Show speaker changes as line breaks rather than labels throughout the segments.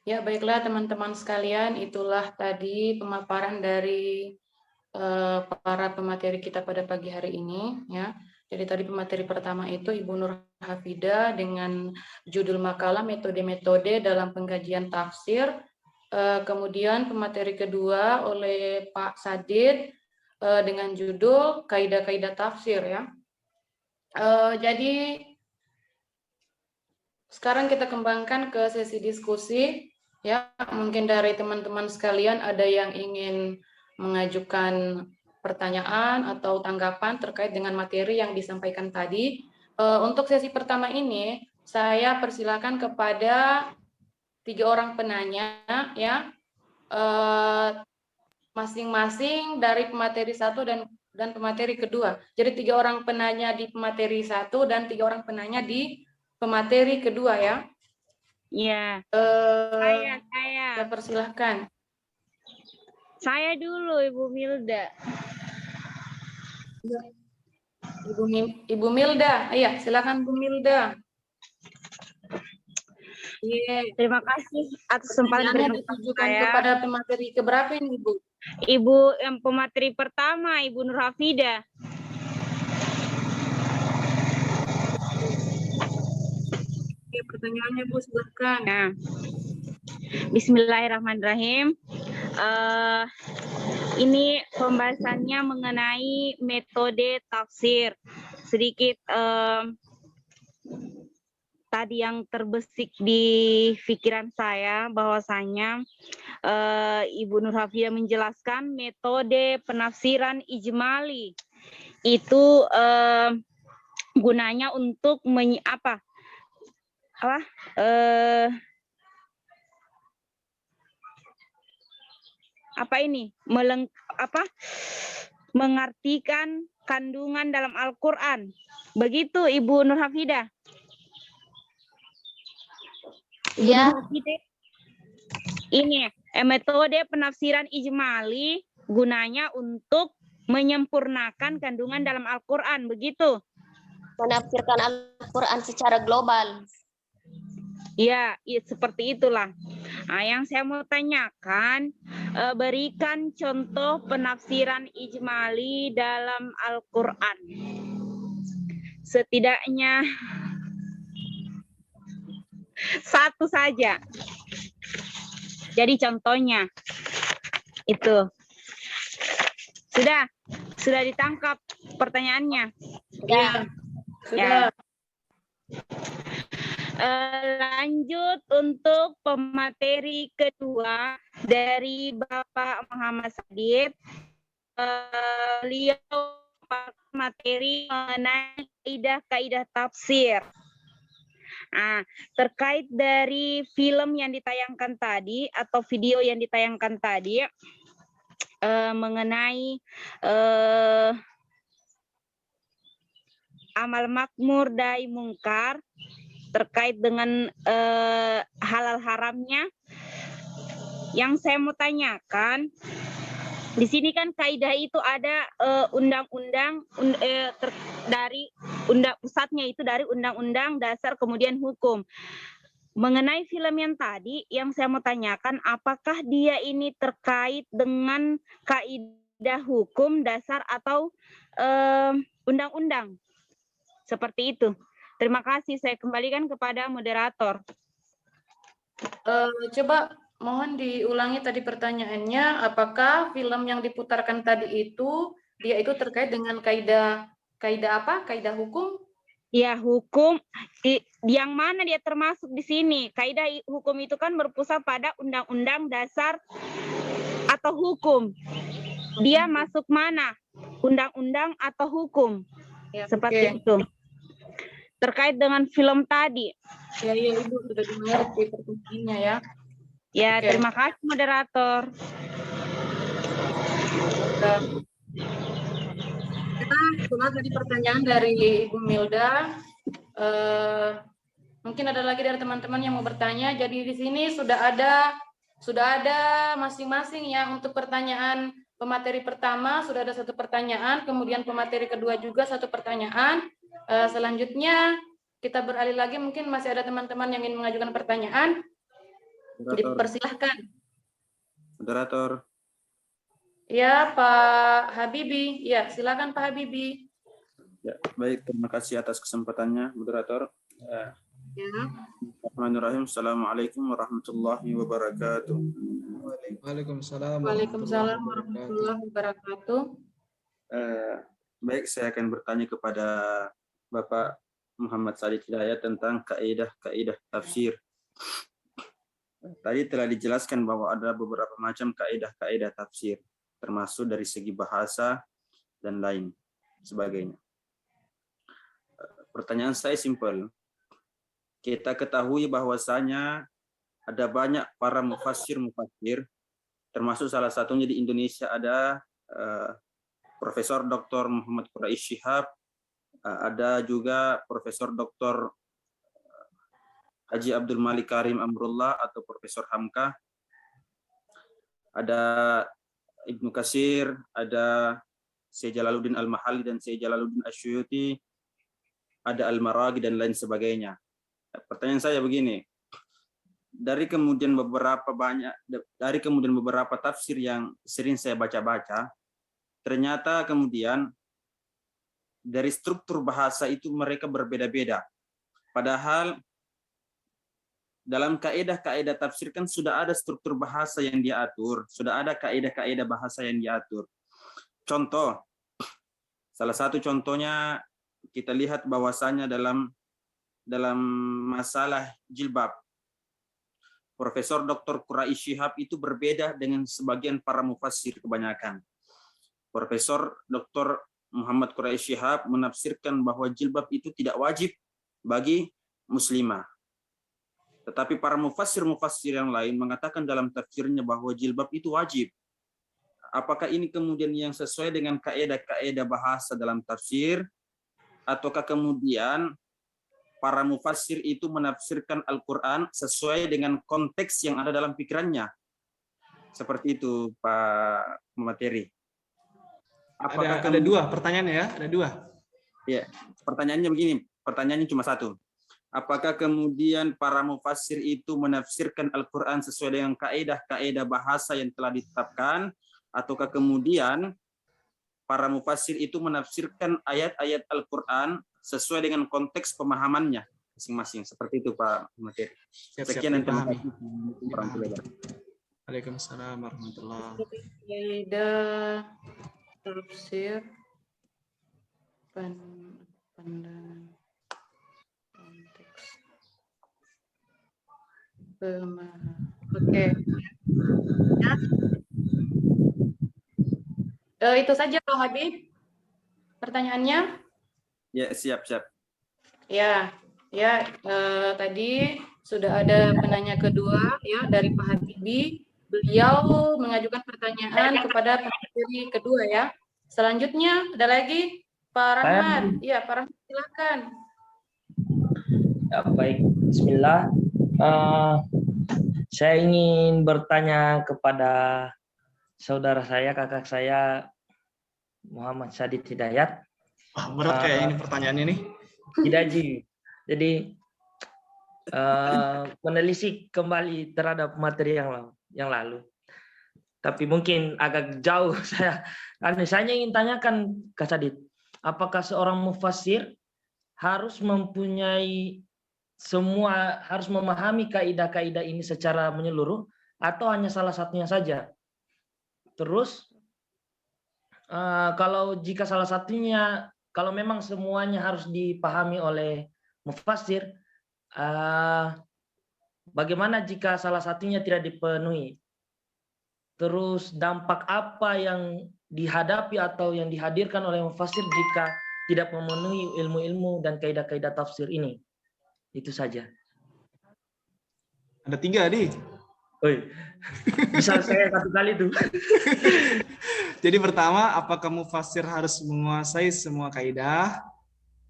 Ya, baiklah teman-teman sekalian, itulah tadi pemaparan dari para pemateri kita pada pagi hari ini, ya. Jadi tadi pemateri pertama itu Ibu Nur Hafida dengan judul makalah metode-metode dalam pengkajian tafsir. Kemudian pemateri kedua oleh Pak Sadid dengan judul kaidah-kaidah tafsir, ya. Jadi sekarang kita kembangkan ke sesi diskusi. Ya, mungkin dari teman-teman sekalian ada yang ingin mengajukan pertanyaan atau tanggapan terkait dengan materi yang disampaikan tadi. Untuk sesi pertama ini, saya persilakan kepada 3 orang penanya, ya, masing-masing dari pemateri 1 dan pemateri kedua. Jadi 3 orang penanya di pemateri 1 dan 3 orang penanya di pemateri kedua, ya.
Ya,
Saya
saya
persilahkan.
Saya dulu, Ibu Milda.
Ibu Milda, iya, silakan Bu Milda.
Terima kasih atas kesempatan
Pertanyaannya ditujukan
saya.
kepada pemateri keberapa ini, Bu?
Ibu yang pemateri pertama, Ibu Nur Hafida.
Oke, pertanyaannya Bu, silakan.
Nah, Bismillahirrahmanirrahim. Ini pembahasannya mengenai metode tafsir. Sedikit tadi yang terbesik di pikiran saya bahwasanya Ibu Nur Hafida menjelaskan metode penafsiran ijmali itu gunanya untuk mengartikan kandungan dalam Al-Quran. Begitu Ibu Nur Hafida?
Iya.
Ini metode penafsiran ijmali gunanya untuk menyempurnakan kandungan dalam Al-Quran, begitu?
Menafsirkan Al-Quran secara global.
Ya, seperti itulah. Nah, yang saya mau tanyakan, berikan contoh penafsiran ijmali dalam Al-Quran. Setidaknya satu saja. Jadi contohnya itu. Sudah ditangkap pertanyaannya?
Ya, sudah.
Ya. Lanjut untuk pemateri kedua dari Bapak Muhammad Sadid. Beliau materi mengenai kaidah-kaidah tafsir. Nah, terkait dari film yang ditayangkan tadi atau video yang ditayangkan tadi mengenai amal makmur dai mungkar terkait dengan halal haramnya, yang saya mau tanyakan di sini kan kaidah itu ada undang-undang dari pusatnya itu dari undang-undang dasar kemudian hukum. Mengenai film yang tadi yang saya mau tanyakan, apakah dia ini terkait dengan kaidah hukum dasar atau undang-undang? Seperti itu. Terima kasih, saya kembalikan kepada moderator.
Coba mohon diulangi tadi pertanyaannya, apakah film yang diputarkan tadi itu dia itu terkait dengan kaidah apa? Kaidah hukum?
Ya, hukum yang mana dia termasuk di sini? Kaidah hukum itu kan berpusat pada undang-undang dasar atau hukum. Dia masuk mana? Undang-undang atau hukum?
Ya,
seperti itu. Terkait dengan film tadi.
Ya, Ibu sudah dimengerti pertanyaannya ya.
Ya, terima kasih moderator.
Kita coba tadi pertanyaan dari Ibu Milda. Mungkin ada lagi dari teman-teman yang mau bertanya. Jadi di sini sudah ada masing-masing ya untuk pertanyaan pemateri pertama sudah ada 1 pertanyaan, kemudian pemateri kedua juga 1 pertanyaan. Selanjutnya kita beralih lagi, mungkin masih ada teman-teman yang ingin mengajukan pertanyaan. Dipersilahkan.
Moderator.
Ya, Pak Habibi. Ya, silakan Pak Habibi.
Ya, baik, terima kasih atas kesempatannya, moderator.
Ya.
Bismillahirrahmanirrahim. Assalamualaikum warahmatullahi wabarakatuh.
Waalaikumsalam
Waalaikumsalam warahmatullahi wabarakatuh.
Baik, saya akan bertanya kepada Bapak Muhammad Sadid Hidayat tentang kaidah-kaidah tafsir. Tadi telah dijelaskan bahwa ada beberapa macam kaidah-kaidah tafsir, termasuk dari segi bahasa dan lain sebagainya. Pertanyaan saya simpel. Kita ketahui bahwasanya ada banyak para mufassir, termasuk salah satunya di Indonesia ada Profesor Dr. Muhammad Quraish Shihab, ada juga Profesor Dr. Haji Abdul Malik Karim Amrullah atau Profesor Hamka, ada Ibnu Katsir, ada Syekh Jalaluddin Al-Mahalli dan Syekh Jalaluddin Asy-Syuyuti, ada Al-Maraghi dan lain sebagainya. Pertanyaan saya begini, dari kemudian beberapa tafsir yang sering saya baca-baca, ternyata kemudian dari struktur bahasa itu mereka berbeda-beda. Padahal dalam kaidah-kaidah tafsir kan sudah ada struktur bahasa yang diatur, sudah ada kaidah-kaidah bahasa yang diatur. Contoh, salah satu contohnya kita lihat bahwasanya dalam masalah jilbab, Profesor Dr. Quraish Shihab itu berbeda dengan sebagian para mufassir kebanyakan. Profesor Dr. Muhammad Quraish Shihab menafsirkan bahwa jilbab itu tidak wajib bagi muslimah. Tetapi para mufassir yang lain mengatakan dalam tafsirnya bahwa jilbab itu wajib. Apakah ini kemudian yang sesuai dengan kaidah-kaidah bahasa dalam tafsir, ataukah kemudian para mufassir itu menafsirkan Al-Quran sesuai dengan konteks yang ada dalam pikirannya? Seperti itu, Pak Materi.
Ada dua pertanyaannya ya, ada dua.
Ya, pertanyaannya begini, pertanyaannya cuma satu. Apakah kemudian para mufassir itu menafsirkan Al-Quran sesuai dengan kaidah-kaidah bahasa yang telah ditetapkan, ataukah kemudian para mufassir itu menafsirkan ayat-ayat Al-Quran sesuai dengan konteks pemahamannya masing-masing? Seperti itu, Pak Materi. Sekian dan terima kasih.
Waalaikumsalam warahmatullahi wabarakatuh.
Kaidah tafsir pandangan konteks pemahaman. Oke. Ya. Itu saja Pak Habib pertanyaannya.
Ya, siap.
Ya, tadi sudah ada penanya kedua ya dari Pak Habibi. Beliau mengajukan pertanyaan kepada pemateri kedua ya. Selanjutnya ada lagi Pak Rahmat. Ya, Pak Rahmat silakan.
Ya, baik, Bismillah. Saya ingin bertanya kepada saudara saya, kakak saya, Muhammad Sadid Hidayat.
Wah, berat kayak ini pertanyaan ini.
Tidak, Ji. Jadi menelisik kembali terhadap materi yang lalu. Tapi mungkin agak jauh saya ingin tanyakan Kak Sadid, apakah seorang mufassir harus mempunyai harus memahami kaidah-kaidah ini secara menyeluruh atau hanya salah satunya saja? Terus jika salah satunya, kalau memang semuanya harus dipahami oleh mufassir, bagaimana jika salah satunya tidak dipenuhi? Terus dampak apa yang dihadapi atau yang dihadirkan oleh mufassir jika tidak memenuhi ilmu-ilmu dan kaidah-kaidah tafsir ini? Itu saja.
Ada 3 nih.
Oi, bisa saya satu kali tuh.
Jadi pertama, apakah mufassir harus menguasai semua kaidah?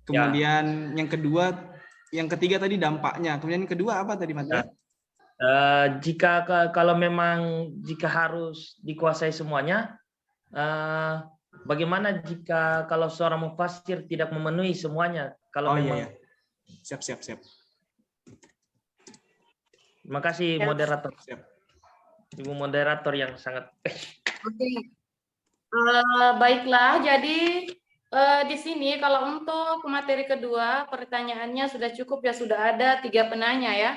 Kemudian yang ketiga tadi dampaknya. Kemudian yang kedua apa tadi, Mas?
Kalau memang harus dikuasai semuanya, bagaimana kalau seorang mufassir tidak memenuhi semuanya? Kalau memang
iya. Siap.
Terima kasih
Ya.
moderator.
Siap.
Ibu moderator yang sangat
Oke. Baiklah, jadi di sini kalau untuk materi kedua pertanyaannya sudah cukup ya, sudah ada 3 penanya ya.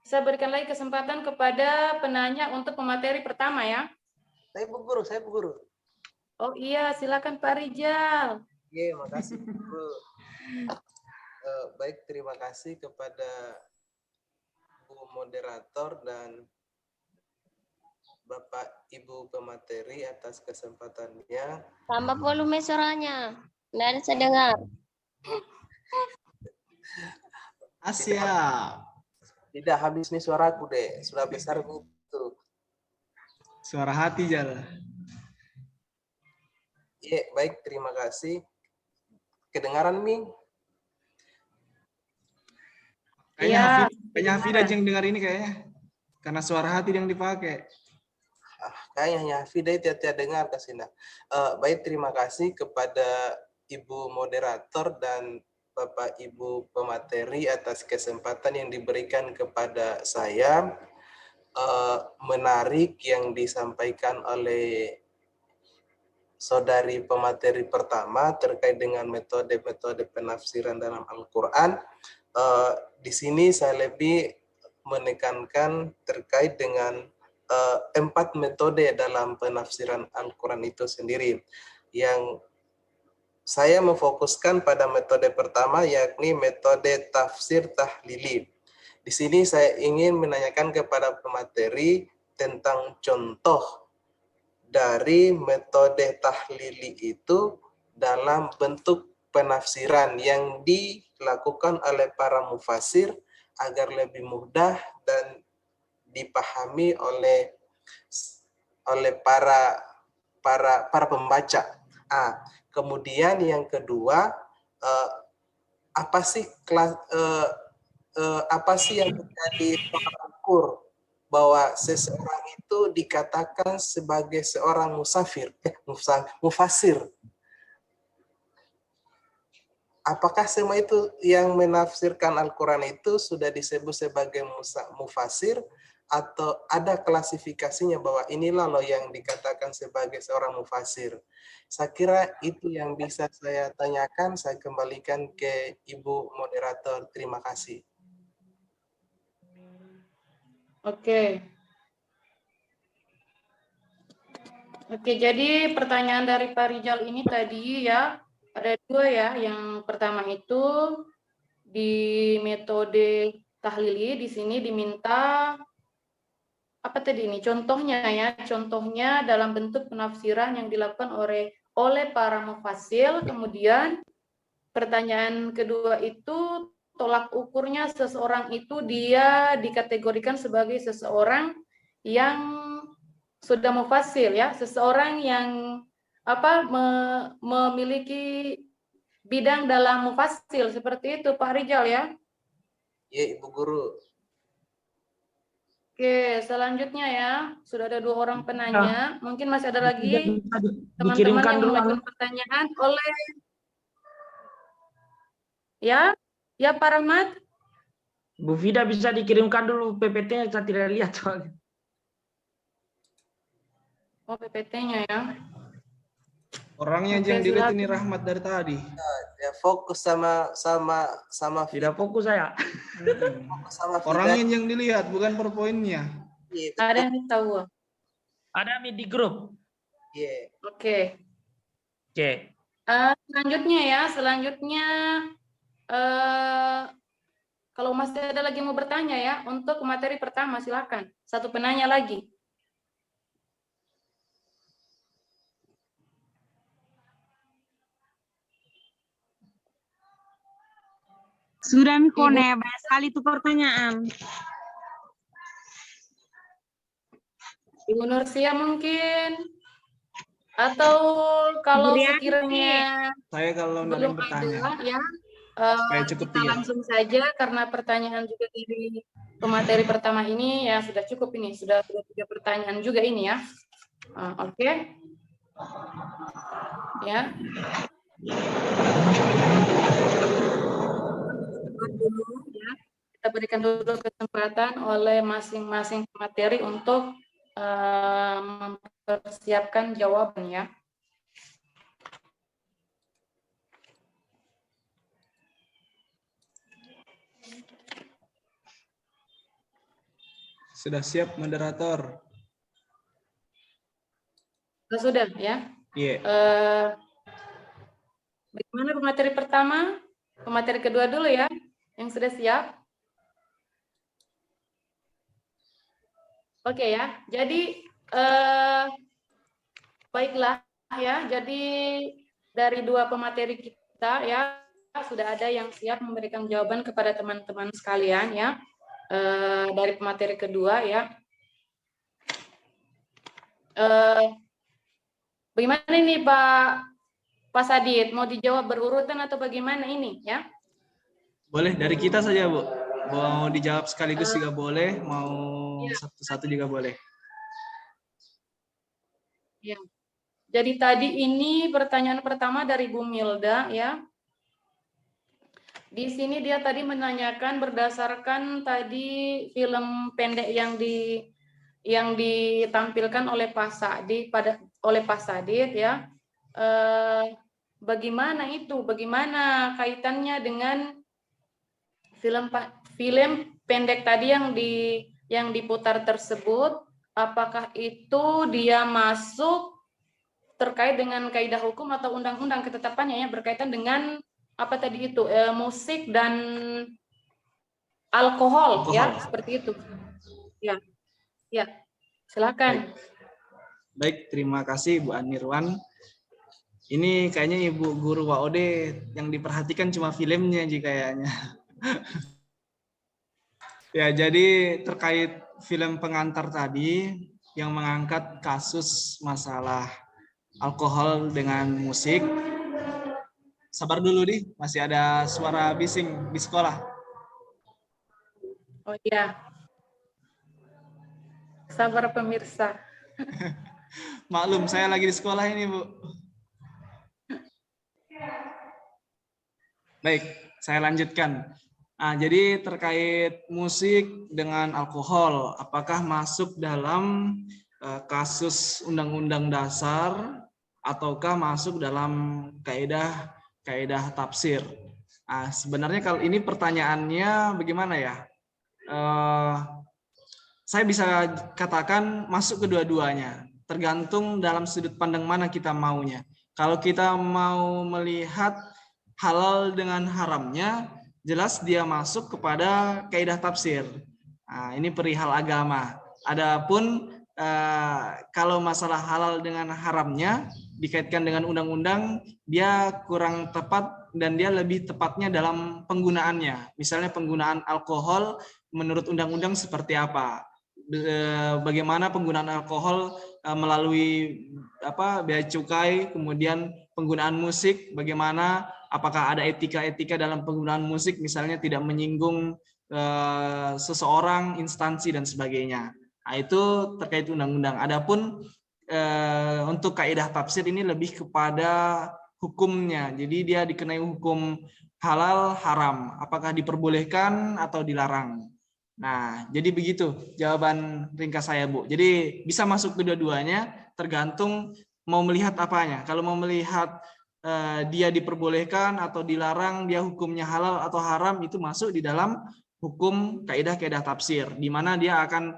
Saya berikan lagi kesempatan kepada penanya untuk pemateri pertama ya.
Saya Bu Guru,
Oh iya, silakan Pak Rijal.
Iya, makasih Bu Guru. Baik, terima kasih kepada Bu Moderator dan Bapak Ibu pemateri atas kesempatannya.
Tambah volume suaranya. Nggak ada saya dengar.
Siap.
Tidak habis nih suaraku deh, sudah besar gitu.
Suara hati Jal.
Iya, baik, terima kasih. Kedengaran Mi?
Kayaknya
Iya,
Hafida yang dengar ini kayaknya. Karena suara hati yang dipakai.
Kayaknya Hafida tidak dengar kasih. Baik, terima kasih kepada Ibu Moderator dan Bapak Ibu pemateri atas kesempatan yang diberikan kepada saya. Menarik yang disampaikan oleh saudari pemateri pertama terkait dengan metode-metode penafsiran dalam Al-Quran. Di sini saya lebih menekankan terkait dengan 4 metode dalam penafsiran Al-Quran itu sendiri. Yang saya memfokuskan pada metode pertama, yakni metode tafsir tahlili. Di sini saya ingin menanyakan kepada pemateri tentang contoh dari metode tahlili itu dalam bentuk penafsiran yang dilakukan oleh para mufasir agar lebih mudah dan dipahami oleh para pembaca. Kemudian yang kedua, apa sih yang menjadi tolak ukur bahwa seseorang itu dikatakan sebagai seorang mufasir? Apakah semua itu yang menafsirkan Al-Quran itu sudah disebut sebagai mufasir, atau ada klasifikasinya bahwa inilah loh yang dikatakan sebagai seorang mufasir? Saya kira itu yang bisa saya tanyakan. Saya kembalikan ke Ibu Moderator. Terima kasih.
Oke. Oke, jadi pertanyaan dari Pak Rijal ini tadi ya, ada 2 ya. Yang pertama itu di metode tahlili, di sini diminta apa tadi ini? Contohnya ya, contohnya dalam bentuk penafsiran yang dilakukan oleh para mufassir. Kemudian pertanyaan kedua itu tolak ukurnya seseorang itu dia dikategorikan sebagai seseorang yang sudah mufassir ya, seseorang yang memiliki bidang dalam mufassir, seperti itu Pak Rijal ya.
Ya, Ibu Guru.
Oke, selanjutnya ya, sudah ada 2 orang penanya, mungkin masih ada lagi teman-teman
dikirimkan
yang
dulu.
mengajukan pertanyaan oleh ya Pak Rahmat.
Bu Fida bisa dikirimkan dulu PPT-nya, saya tidak lihat soalnya.
Oh, PPT-nya ya.
Orangnya
Oke,
yang dilihat ini
silakan.
Rahmat dari tadi.
Ya, fokus sama
Tidak fokus saya.
fokus sama
Orangnya yang dilihat, bukan PowerPoint-nya.
Ada yang tahu?
Ada di grup.
Yeah.
Oke.
Oke.
Selanjutnya kalau masih ada lagi mau bertanya ya, untuk materi pertama silakan. 1 penanya lagi.
Sudah Mikone, banyak sekali itu pertanyaan.
Ibu Nursia mungkin, atau kalau sekiranya
Saya kalau nggak ada
belum
yang bertanya.
ada ya,
Supaya cukup
kita
3.
langsung saja karena pertanyaan juga dari pemateri pertama ini ya sudah cukup ini, sudah 3 pertanyaan juga ini ya. Oke. Ya. Ya. kita berikan dulu kesempatan oleh masing-masing materi untuk mempersiapkan jawabannya.
Sudah siap moderator?
Sudah ya.
Iya.
Bagaimana pemateri pertama? Pemateri kedua dulu ya, yang sudah siap. Oke ya, jadi baiklah ya. Jadi dari dua pemateri kita ya sudah ada yang siap memberikan jawaban kepada teman-teman sekalian ya. Dari pemateri kedua ya. Bagaimana ini Pak Sadid, mau dijawab berurutan atau bagaimana ini ya?
Boleh dari kita saja, Bu. Mau dijawab sekaligus juga boleh, mau satu-satu juga boleh.
Ya. Jadi tadi ini pertanyaan pertama dari Bu Milda ya. Di sini dia tadi menanyakan berdasarkan tadi film pendek yang ditampilkan oleh Pak Sadid ya. Bagaimana itu? Bagaimana kaitannya dengan film pendek tadi yang diputar tersebut? Apakah itu dia masuk terkait dengan kaidah hukum atau undang-undang ketetapannya ya, berkaitan dengan apa tadi itu musik dan alkohol ya, seperti itu ya. Ya, silakan.
Baik, terima kasih Bu Anirwan. Ini kayaknya Ibu Guru WOD yang diperhatikan cuma filmnya kayaknya. Ya, jadi terkait film pengantar tadi yang mengangkat kasus masalah alkohol dengan musik. Sabar dulu nih, masih ada suara bising di sekolah.
Oh iya. Sabar pemirsa.
Maklum, saya lagi di sekolah ini, Bu. Baik, saya lanjutkan. Nah, jadi terkait musik dengan alkohol, apakah masuk dalam kasus Undang-Undang Dasar ataukah masuk dalam kaidah tafsir? Nah, sebenarnya kalau ini pertanyaannya bagaimana ya? Saya bisa katakan masuk kedua-duanya, tergantung dalam sudut pandang mana kita maunya. Kalau kita mau melihat halal dengan haramnya, jelas dia masuk kepada kaidah tafsir. Nah, ini perihal agama. Adapun kalau masalah halal dengan haramnya dikaitkan dengan undang-undang, dia kurang tepat dan dia lebih tepatnya dalam penggunaannya. Misalnya penggunaan alkohol menurut undang-undang seperti apa? Bagaimana penggunaan alkohol melalui bea cukai, kemudian penggunaan musik, bagaimana, apakah ada etika-etika dalam penggunaan musik, misalnya tidak menyinggung seseorang, instansi dan sebagainya. Nah, itu terkait undang-undang. Adapun untuk kaidah tafsir ini lebih kepada hukumnya. Jadi dia dikenai hukum halal haram, apakah diperbolehkan atau dilarang. Nah, jadi begitu jawaban ringkas saya, Bu. Jadi bisa masuk kedua-duanya, tergantung mau melihat apanya. Kalau mau melihat dia diperbolehkan atau dilarang, dia hukumnya halal atau haram, itu masuk di dalam hukum kaidah-kaidah tafsir, di mana dia akan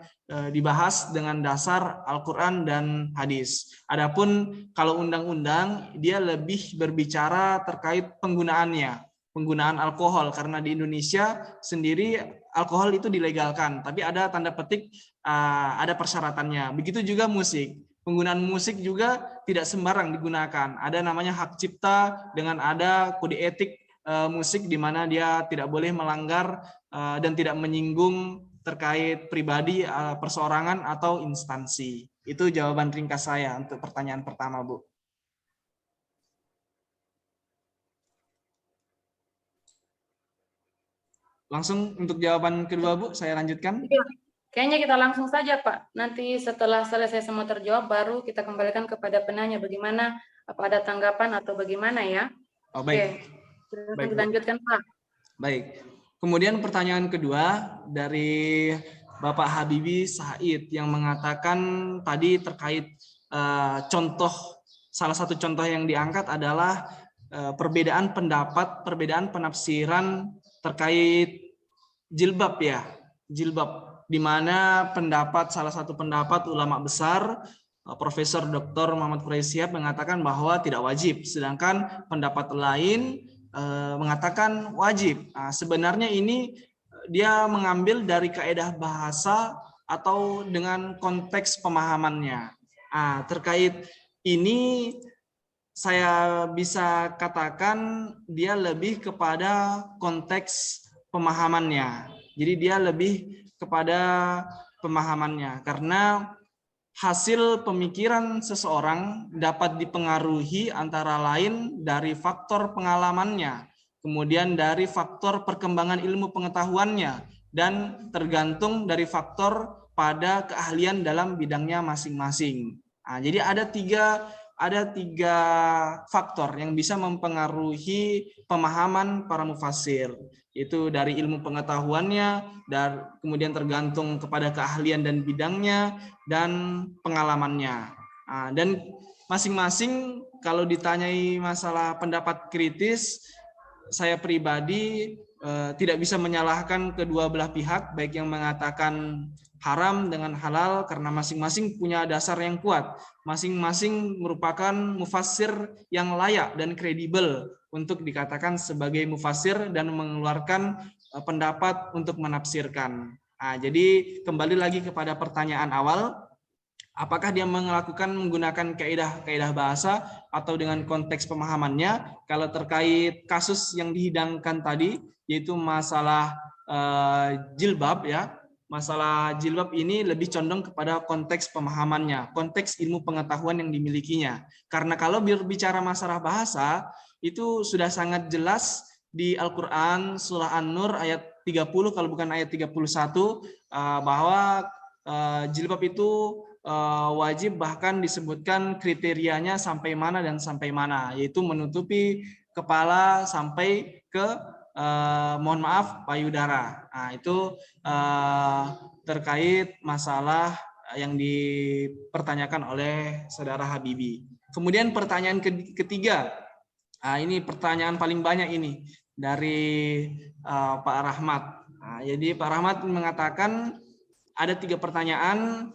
dibahas dengan dasar Al-Quran dan hadis. Adapun kalau undang-undang, dia lebih berbicara terkait penggunaannya, penggunaan alkohol, karena di Indonesia sendiri alkohol itu dilegalkan, tapi ada tanda petik, ada persyaratannya. Begitu juga musik. Penggunaan musik juga tidak sembarang digunakan. Ada namanya hak cipta dengan ada kode etik musik di mana dia tidak boleh melanggar dan tidak menyinggung terkait pribadi, perseorangan atau instansi. Itu jawaban ringkas saya untuk pertanyaan pertama, Bu. Langsung untuk jawaban kedua, Bu, saya lanjutkan.
Kayaknya kita langsung saja, Pak. Nanti setelah selesai semua terjawab, baru kita kembalikan kepada penanya bagaimana, apa ada tanggapan atau bagaimana ya.
Oh, baik.
Oke, silakan dilanjutkan, Pak.
Baik. Kemudian pertanyaan kedua dari Bapak Habibi Said yang mengatakan tadi terkait salah satu contoh yang diangkat adalah perbedaan pendapat, perbedaan penafsiran terkait jilbab ya, jilbab, di mana salah satu pendapat ulama besar Profesor Dr. Muhammad Quraisy Shihab mengatakan bahwa tidak wajib, sedangkan pendapat lain mengatakan wajib. Nah, sebenarnya ini dia mengambil dari kaedah bahasa atau dengan konteks pemahamannya. Nah, terkait ini saya bisa katakan dia lebih kepada konteks pemahamannya. Jadi dia lebih kepada pemahamannya karena hasil pemikiran seseorang dapat dipengaruhi antara lain dari faktor pengalamannya, kemudian dari faktor perkembangan ilmu pengetahuannya, dan tergantung dari faktor pada keahlian dalam bidangnya masing-masing. Nah, jadi ada tiga faktor yang bisa mempengaruhi pemahaman para mufassir, yaitu dari ilmu pengetahuannya, dan kemudian tergantung kepada keahlian dan bidangnya, dan pengalamannya. Nah, dan masing-masing kalau ditanyai masalah pendapat kritis, saya pribadi tidak bisa menyalahkan kedua belah pihak, baik yang mengatakan haram dengan halal, karena masing-masing punya dasar yang kuat. Masing-masing merupakan mufassir yang layak dan kredibel untuk dikatakan sebagai mufassir dan mengeluarkan pendapat untuk menafsirkan. Nah, jadi kembali lagi kepada pertanyaan awal, apakah dia menggunakan kaidah bahasa atau dengan konteks pemahamannya? Kalau terkait kasus yang dihidangkan tadi, yaitu masalah jilbab ya, masalah jilbab ini lebih condong kepada konteks pemahamannya, konteks ilmu pengetahuan yang dimilikinya. Karena kalau berbicara masalah bahasa, itu sudah sangat jelas di Al-Quran surah An-Nur ayat 30 kalau bukan ayat 31 bahwa jilbab itu wajib, bahkan disebutkan kriterianya sampai mana dan sampai mana, yaitu menutupi kepala sampai ke mohon maaf payudara. Nah, itu terkait masalah yang dipertanyakan oleh saudara Habibi. Kemudian pertanyaan ketiga, ini pertanyaan paling banyak ini dari Pak Rahmat. Nah, jadi Pak Rahmat mengatakan ada 3 pertanyaan.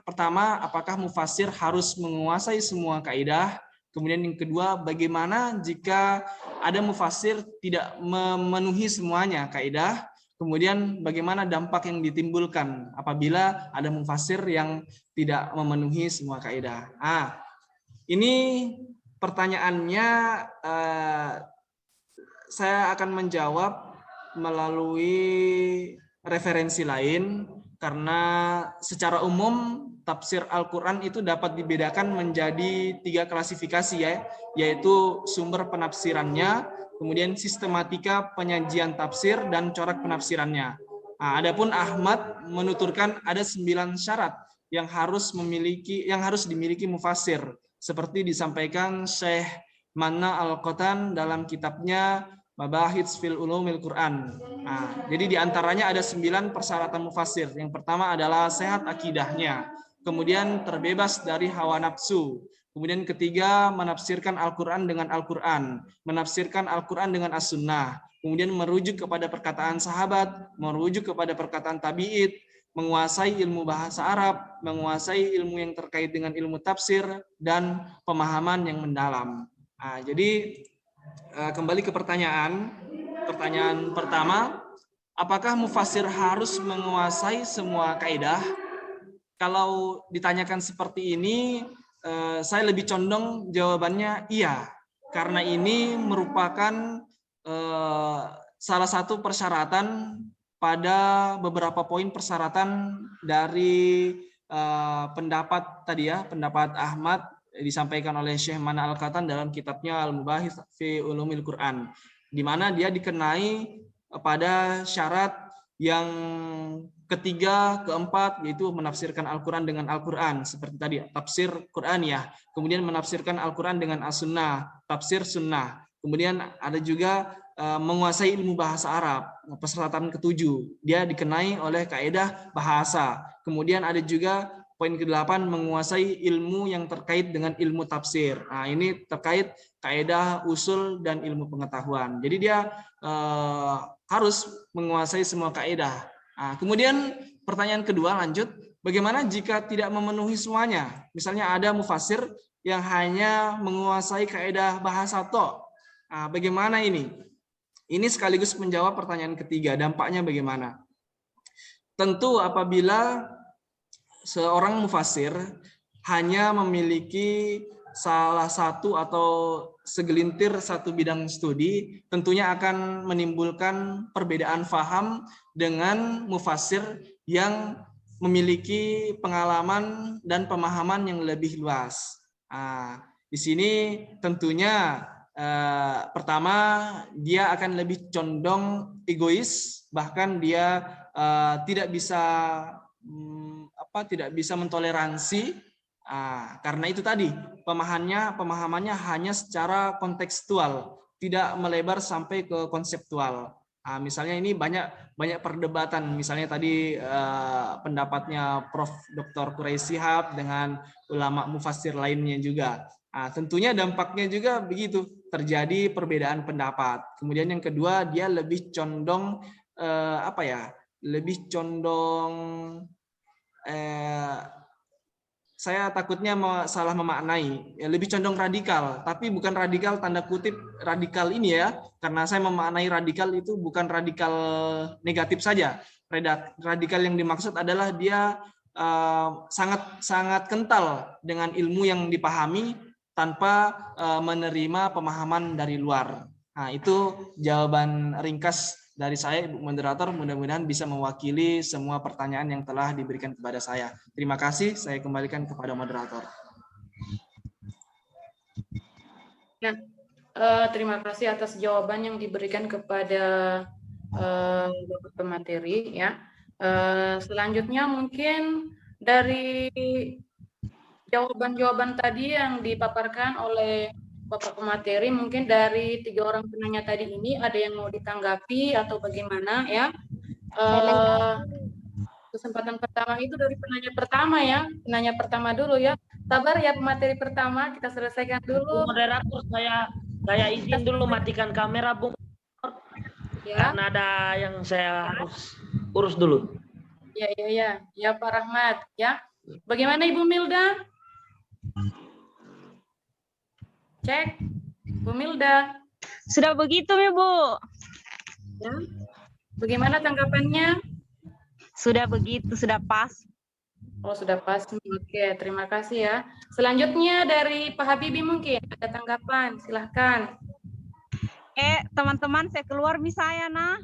Pertama, apakah mufassir harus menguasai semua kaidah? Kemudian yang kedua, bagaimana jika ada mufassir tidak memenuhi semuanya kaidah? Kemudian bagaimana dampak yang ditimbulkan apabila ada mufassir yang tidak memenuhi semua kaidah? Nah, ini pertanyaannya saya akan menjawab melalui referensi lain, karena secara umum tafsir Al-Quran itu dapat dibedakan menjadi 3 klasifikasi ya, yaitu sumber penafsirannya, kemudian sistematika penyajian tafsir, dan corak penafsirannya. Nah, adapun Ahmad menuturkan ada 9 syarat yang harus dimiliki mufassir, seperti disampaikan Syekh Manna Al-Qatan dalam kitabnya Mabahits fil Ulumil Quran. Nah, jadi diantaranya ada 9 persyaratan mufassir. Yang pertama adalah sehat akidahnya, kemudian terbebas dari hawa nafsu, kemudian ketiga menafsirkan Al-Quran dengan Al-Quran, menafsirkan Al-Quran dengan As-Sunnah, kemudian merujuk kepada perkataan sahabat, merujuk kepada perkataan tabi'id, menguasai ilmu bahasa Arab, menguasai ilmu yang terkait dengan ilmu tafsir, dan pemahaman yang mendalam. Nah, jadi kembali ke pertanyaan pertama, apakah mufassir harus menguasai semua kaidah? Kalau ditanyakan seperti ini, saya lebih condong jawabannya iya, karena ini merupakan salah satu persyaratan pada beberapa poin persyaratan dari pendapat tadi ya, pendapat Ahmad disampaikan oleh Syekh Mana Al-Qatan dalam kitabnya Al-Mubahits fi Ulumil Quran, di mana dia dikenai pada syarat yang ketiga, keempat, yaitu menafsirkan Al-Quran dengan Al-Quran, seperti tadi tafsir Quran ya, kemudian menafsirkan Al-Quran dengan As-Sunnah, tafsir Sunnah, kemudian ada juga menguasai ilmu bahasa Arab. Persyaratan ketujuh, dia dikenai oleh kaidah bahasa. Kemudian ada juga poin ke-8, menguasai ilmu yang terkait dengan ilmu tafsir. Nah, ini terkait kaidah usul dan ilmu pengetahuan. Jadi dia harus menguasai semua kaidah. Nah, kemudian pertanyaan kedua lanjut, bagaimana jika tidak memenuhi semuanya? Misalnya ada mufassir yang hanya menguasai kaidah bahasa tok. Nah, bagaimana ini? Ini sekaligus menjawab pertanyaan ketiga, dampaknya bagaimana? Tentu apabila seorang mufassir hanya memiliki salah satu atau segelintir satu bidang studi, tentunya akan menimbulkan perbedaan faham dengan mufassir yang memiliki pengalaman dan pemahaman yang lebih luas. Nah, di sini tentunya pertama, dia akan lebih condong egois, bahkan dia tidak bisa mentoleransi, karena itu tadi pemahamannya hanya secara kontekstual, tidak melebar sampai ke konseptual. Misalnya ini banyak perdebatan, misalnya tadi pendapatnya Prof. Dr. Quraisy Shihab dengan ulama mufassir lainnya juga. Tentunya dampaknya juga begitu, terjadi perbedaan pendapat. Kemudian yang kedua, dia lebih condong lebih condong saya takutnya salah memaknai, lebih condong radikal, tapi bukan radikal tanda kutip radikal ini ya, karena saya memaknai radikal itu bukan radikal negatif saja. Radikal yang dimaksud adalah dia sangat kental dengan ilmu yang dipahami tanpa menerima pemahaman dari luar. Nah, itu jawaban ringkas dari saya, Ibu Moderator. Mudah-mudahan bisa mewakili semua pertanyaan yang telah diberikan kepada saya. Terima kasih, saya kembalikan kepada Moderator.
Ya, terima kasih atas jawaban yang diberikan kepada Bapak pemateri. Ya, selanjutnya mungkin dari jawaban-jawaban tadi yang dipaparkan oleh Bapak pemateri, mungkin dari 3 orang penanya tadi ini ada yang mau ditanggapi atau bagaimana ya? Kesempatan pertama itu dari penanya pertama ya, penanya pertama dulu ya. Sabar ya pemateri pertama, kita selesaikan dulu.
Moderator, saya izin dulu matikan kamera, Bung. Ya. Karena ada yang saya harus urus dulu.
Ya Pak Rahmat ya. Bagaimana Ibu Milda? Cek, Bu Milda.
Sudah begitu, Bu.
Ya. Bagaimana tanggapannya?
Sudah begitu, sudah pas.
Oh, sudah pas. Oke, terima kasih ya. Selanjutnya dari Pak Habibie mungkin ada tanggapan, silahkan.
Teman-teman, saya keluar misalnya, nah.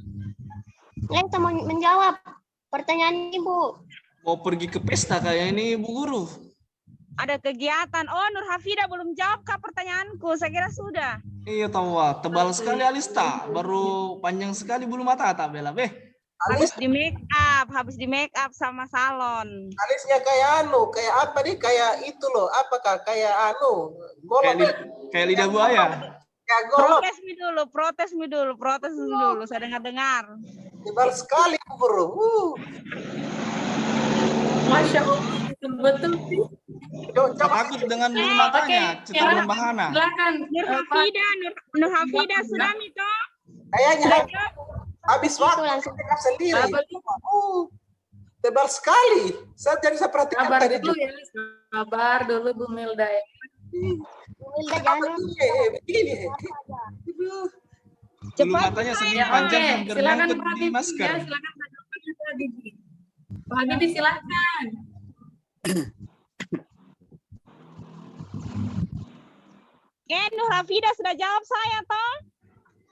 Kita mau menjawab pertanyaan Ibu.
Mau pergi ke pesta kayak ini, Bu Guru.
Ada kegiatan. Oh, Nur Hafida belum jawab kah pertanyaanku? Saya kira sudah.
Iya, tahu, tebal sekali Alista, baru panjang sekali bulu mata tak bela
Habis di make up sama salon.
Alisnya kayak apa nih? Kayak itu loh, apakah kayak golok?
Kayak lidah buaya.
Kayak golok.
Protes dulu. Saya dengar.
Tebal sekali, Bro.
Masya Allah, betul sih.
Takut dengan bulu matanya, cetar membahana.
Silakan.
Nur Hafida sudah Mito.
Kayaknya habis waktu
langsung
sendiri. Tebal sekali. Saya jadi seperti
Sabar dulu ya, sabar dulu Bu Milda ya.
Bu Milda jangan
begini.
Bulu matanya segini panjang kan
silakan
bernyangkut
Pak
di
Habibie
masker.
ya, silakan Pak Habibie. Pak Habibie silakan.
Nur Hafida sudah jawab saya toh.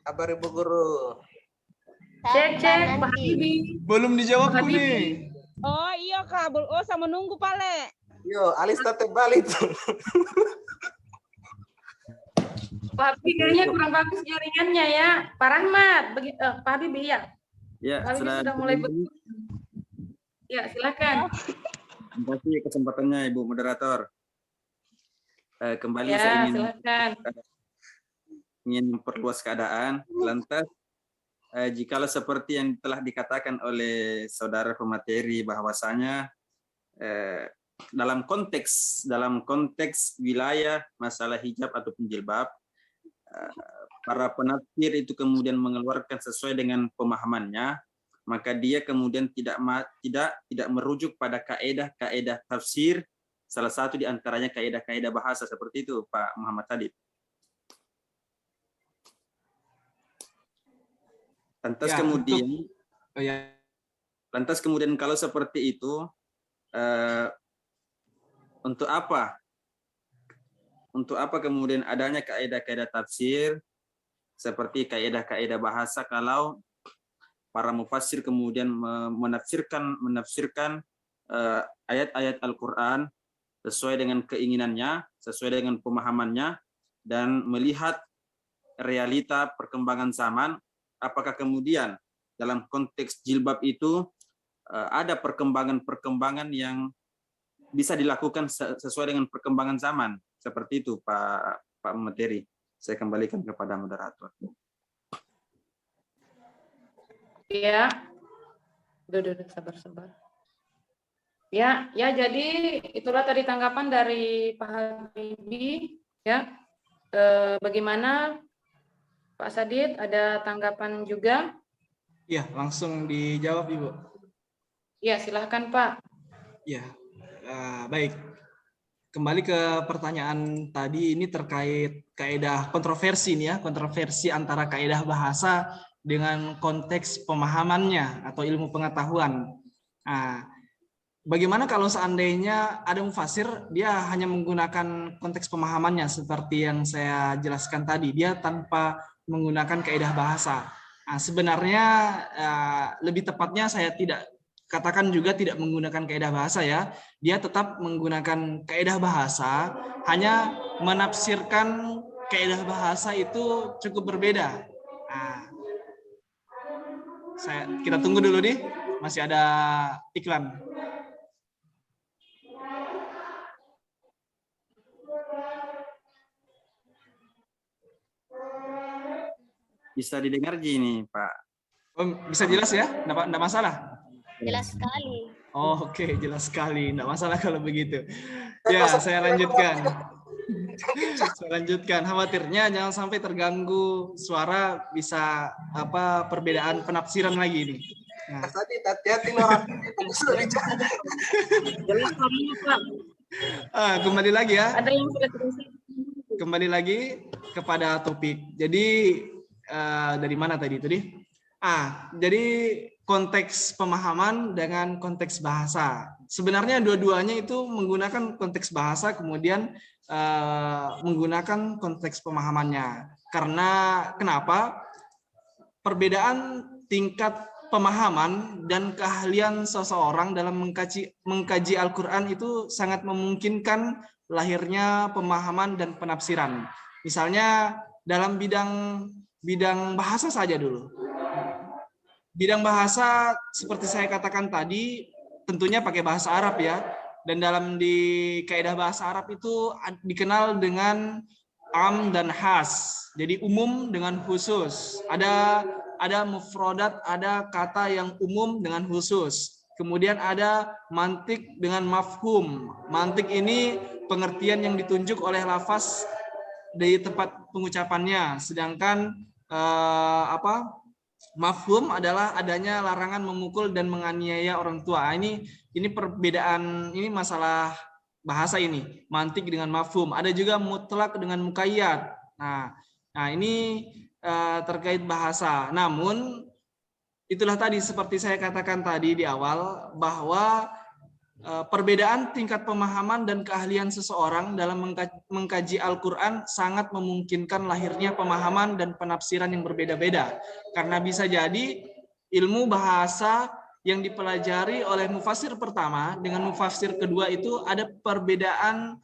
Kabar Ibu Guru.
Cek Pak Habibie.
Belum dijawab
Pak
nih.
Habibie.
Oh iya kabel. Oh sama nunggu Pale.
Yo, Alista tebal itu.
Pak Habibie kayaknya kurang bagus jaringannya ya. Pak Rahmat, Pak Habibie ya.
Ya,
Pak Habibie sudah mulai betul. Ya, silakan.
Terima kasih kesempatannya Ibu Moderator. Kembali
Ya,
saya ingin
silakan.
ingin memperluas keadaan. Lantas, jikalau seperti yang telah dikatakan oleh saudara pemateri bahwasanya dalam konteks wilayah masalah hijab ataupun jilbab, para penafsir itu kemudian mengeluarkan sesuai dengan pemahamannya, maka dia kemudian tidak merujuk pada kaedah tafsir, salah satu di antaranya kaedah bahasa, seperti itu Pak Muhammad Hadid. Lantas kemudian kalau seperti itu, untuk apa kemudian adanya kaedah tafsir seperti kaedah bahasa kalau para mufassir kemudian menafsirkan ayat-ayat Al-Quran sesuai dengan keinginannya, sesuai dengan pemahamannya, dan melihat realita perkembangan zaman, apakah kemudian dalam konteks jilbab itu ada perkembangan yang bisa dilakukan sesuai dengan perkembangan zaman, seperti itu Pak Materi. Saya kembalikan kepada moderator.
Ya, sabar. Ya, jadi itulah tadi tanggapan dari Pak Habibie. Ya, bagaimana Pak Sadid? Ada tanggapan juga?
Iya, langsung dijawab Ibu.
Ya, silahkan Pak.
Ya, baik. Kembali ke pertanyaan tadi, ini terkait kaedah kontroversi nih ya, kontroversi antara kaedah bahasa dengan konteks pemahamannya atau ilmu pengetahuan. Nah, bagaimana kalau seandainya ada mufasir, dia hanya menggunakan konteks pemahamannya seperti yang saya jelaskan tadi, dia tanpa menggunakan kaedah bahasa. Nah, sebenarnya lebih tepatnya saya tidak katakan juga tidak menggunakan kaedah bahasa ya, dia tetap menggunakan kaedah bahasa, hanya menafsirkan kaedah bahasa itu cukup berbeda. Nah, kita tunggu dulu nih, masih ada iklan.
Bisa didengar gini Pak?
Oh, bisa jelas ya? Enggak masalah?
Jelas sekali.
Oh, oke, jelas sekali. Enggak masalah kalau begitu. Ya, saya lanjutkan. Khawatirnya jangan sampai terganggu suara, bisa perbedaan penafsiran lagi ini. Nah.
Tadi hati-hati orang itu sudah bicara.
Kembali lagi ya.
Ada yang sudah terisi.
Kembali lagi kepada topik. Jadi dari mana tadi? Jadi konteks pemahaman dengan konteks bahasa. Sebenarnya dua-duanya itu menggunakan konteks bahasa, kemudian menggunakan konteks pemahamannya. Karena kenapa? Perbedaan tingkat pemahaman dan keahlian seseorang dalam mengkaji Al-Quran itu sangat memungkinkan lahirnya pemahaman dan penafsiran. Misalnya dalam bidang bahasa saja dulu. Bidang bahasa seperti saya katakan tadi tentunya pakai bahasa Arab ya. Dan di kaidah bahasa Arab itu dikenal dengan am dan khas. Jadi umum dengan khusus. Ada mufradat, ada kata yang umum dengan khusus. Kemudian ada mantik dengan mafhum. Mantik ini pengertian yang ditunjuk oleh lafaz dari tempat pengucapannya. Sedangkan mafhum adalah adanya larangan memukul dan menganiaya orang tua. Ini perbedaan, ini masalah bahasa ini. Mantik dengan mafhum. Ada juga mutlak dengan muqayyad. Nah ini terkait bahasa. Namun itulah tadi seperti saya katakan tadi di awal bahwa perbedaan tingkat pemahaman dan keahlian seseorang dalam mengkaji Al-Quran sangat memungkinkan lahirnya pemahaman dan penafsiran yang berbeda-beda. Karena bisa jadi ilmu bahasa yang dipelajari oleh mufassir pertama dengan mufassir kedua itu ada perbedaan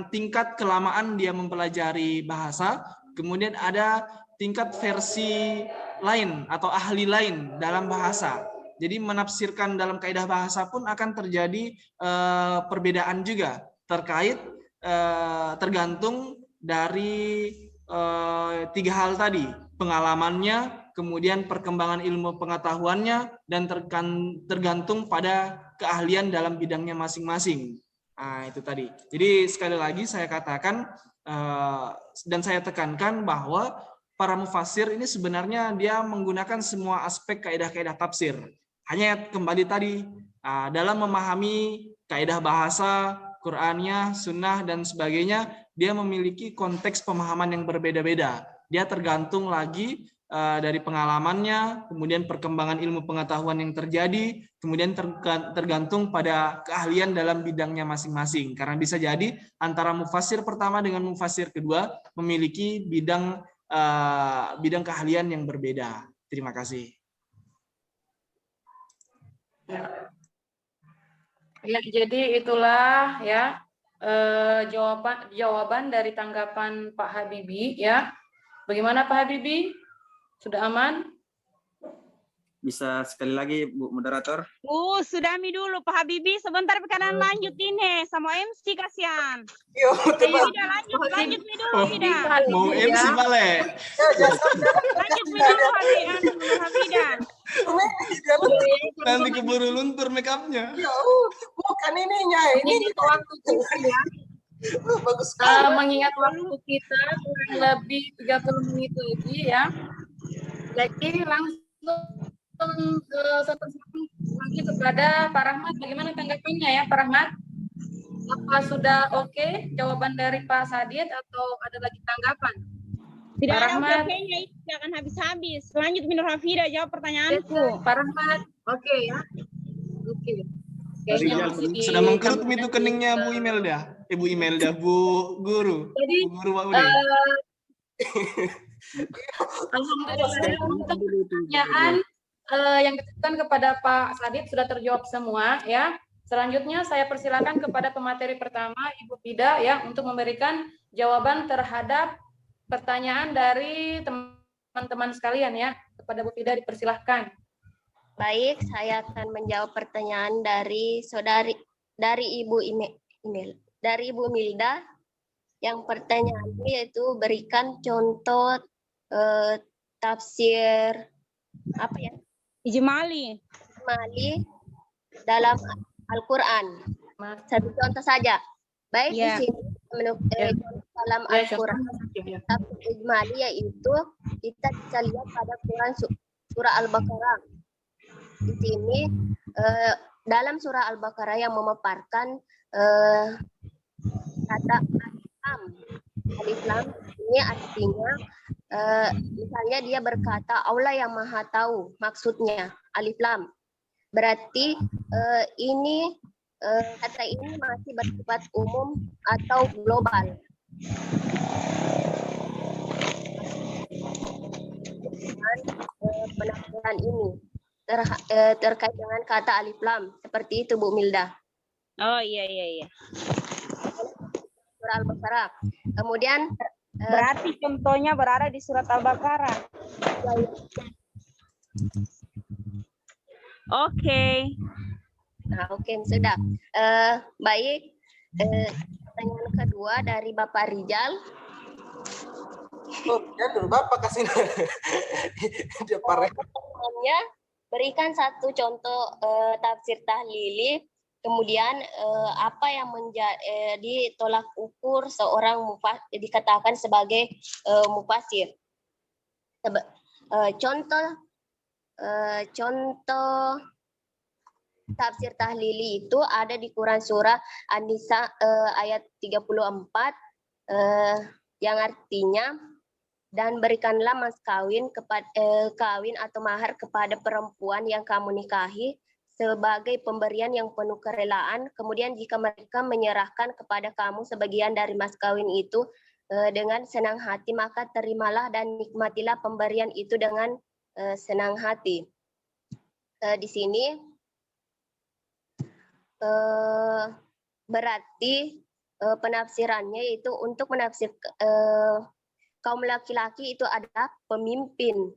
tingkat kelamaan dia mempelajari bahasa, kemudian ada tingkat versi lain atau ahli lain dalam bahasa. Jadi menafsirkan dalam kaidah bahasa pun akan terjadi perbedaan juga terkait tergantung dari tiga hal tadi, pengalamannya, kemudian perkembangan ilmu pengetahuannya, dan tergantung pada keahlian dalam bidangnya masing-masing. Nah, itu tadi. Jadi sekali lagi saya katakan dan saya tekankan bahwa para mufasir ini sebenarnya dia menggunakan semua aspek kaidah-kaidah tafsir. Hanya kembali tadi dalam memahami kaidah bahasa, Qur'annya, sunnah, dan sebagainya, dia memiliki konteks pemahaman yang berbeda-beda. Dia tergantung lagi dari pengalamannya, kemudian perkembangan ilmu pengetahuan yang terjadi, kemudian tergantung pada keahlian dalam bidangnya masing-masing. Karena bisa jadi antara mufasir pertama dengan mufasir kedua memiliki bidang keahlian yang berbeda. Terima kasih.
Ya, jadi itulah ya jawaban dari tanggapan Pak Habibie ya. Bagaimana Pak Habibie? Sudah aman?
Bisa sekali lagi Bu Moderator?
Sudah dulu Pak Habibie, sebentar kanan lanjut ini sama MC kasihan.
Yo, teman.
Lanjut dulu Hida.
Mau MC Bale.
Lanjut dulu Habidan.
Nanti keburu luntur make up-nya.
Ya, bukan ininya. Ini
waktu kita ya.
Bagus sekali.
Mengingat waktu kita kurang lebih 30 menit lagi ya. Jadi langsung ke lagi kepada Pak Rahmat. Bagaimana tanggapannya ya Pak Rahmat? Apa sudah oke jawaban dari Pak Sadid atau ada lagi tanggapan?
Tidak
Pak
ada
Rahmat.
oke-nya, itu akan habis-habis. Lanjut Minur Hafida jawab pertanyaanku.
Pak Rahmat, oke ya. Oke. Kayaknya masih
Sudah mengkerut itu keningnya Bu Imelda. Bu Imelda, Bu Guru.
Jadi,
Bu Guru Pak Udi.
Alhamdulillah untuk pertanyaan yang ditujukan kepada Pak Sadid sudah terjawab semua ya. Selanjutnya saya persilakan kepada pemateri pertama Ibu Fida ya untuk memberikan jawaban terhadap pertanyaan dari teman-teman sekalian ya. Kepada Bu Fida dipersilahkan.
Baik, saya akan menjawab pertanyaan dari Ibu Milda. Yang pertanyaannya yaitu berikan contoh tafsir apa ya?
Ijmali
dalam Al-Qur'an. Satu contoh saja. Baik,
Ya.
di sini dalam Al-Qur'an tafsir ijmali yaitu kita bisa lihat pada Quran surah Al-Baqarah. Di sini dalam surah Al-Baqarah yang memaparkan kata alif lam ini artinya misalnya dia berkata Allah yang Maha Tahu, maksudnya alif lam. Berarti ini kata ini masih bersifat umum atau global. Dengan penafsiran ini terkait dengan kata alif lam seperti itu Bu Milda.
Oh iya.
Surah Al-Baqarah. Kemudian
Berarti contohnya berada di surat Al-Baqarah. Oke.
nah oke sudah. Baik. Pertanyaan kedua dari Bapak Rijal.
Oh, ya dulu Bapak kasih dia parek.
Pertanyaannya, berikan satu contoh tafsir tahlili. Kemudian apa yang menjadi tolak ukur seorang dikatakan sebagai mufasir. Contoh tafsir tahlili itu ada di Quran surah An-Nisa ayat 34 yang artinya dan berikanlah mas kawin kawin atau mahar kepada perempuan yang kamu nikahi sebagai pemberian yang penuh kerelaan. Kemudian jika mereka menyerahkan kepada kamu sebagian dari mas kawin itu dengan senang hati, maka terimalah dan nikmatilah pemberian itu dengan senang hati. Di sini berarti penafsirannya itu untuk menafsir kaum laki-laki itu adalah pemimpin